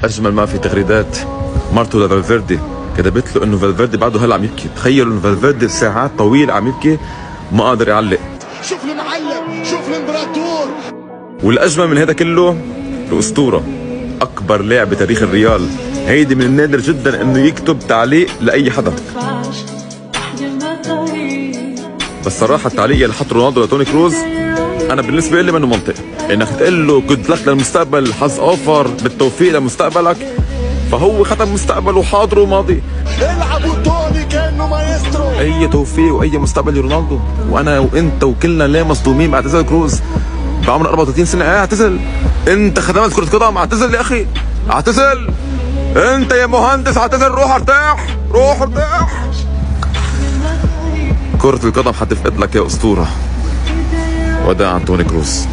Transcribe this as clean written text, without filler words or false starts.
اجمل ما في تغريدات مرته لفالفيردي، كتبت له انه فالفيردي بعده هلا عم يبكي. تخيلوا انه فالفيردي ساعات طويله عم يبكي ما قادر يعلق. شوف المعلم، شوف الامبراطور. والاجمل من هذا كله الاسطوره، اكبر لاعب بتاريخ الريال، هيدي من النادر جدا انه يكتب تعليق لاي حدا. بس صراحه التعليق اللي حط رونالدو لتوني كروز انا بالنسبه لي منه منطقي. انك تقول له كنت لك للمستقبل، حظ اوفر، بالتوفيق لمستقبلك، فهو ختم مستقبله وحاضره وماضي. العبوا توني كانه مايسترو. اي توفيق واي مستقبل لرونالدو، وانا وانت وكلنا ليه مصدومين باعتزال كروز بعمر 34 سنه. اعتزل انت، خدمت كره قدم، اعتزل يا اخي، اعتزل انت يا مهندس، اعتزل، روح ارتاح، روح ارتاح. كرة القدم حتفقد لك يا اسطوره. وداعا توني كروز.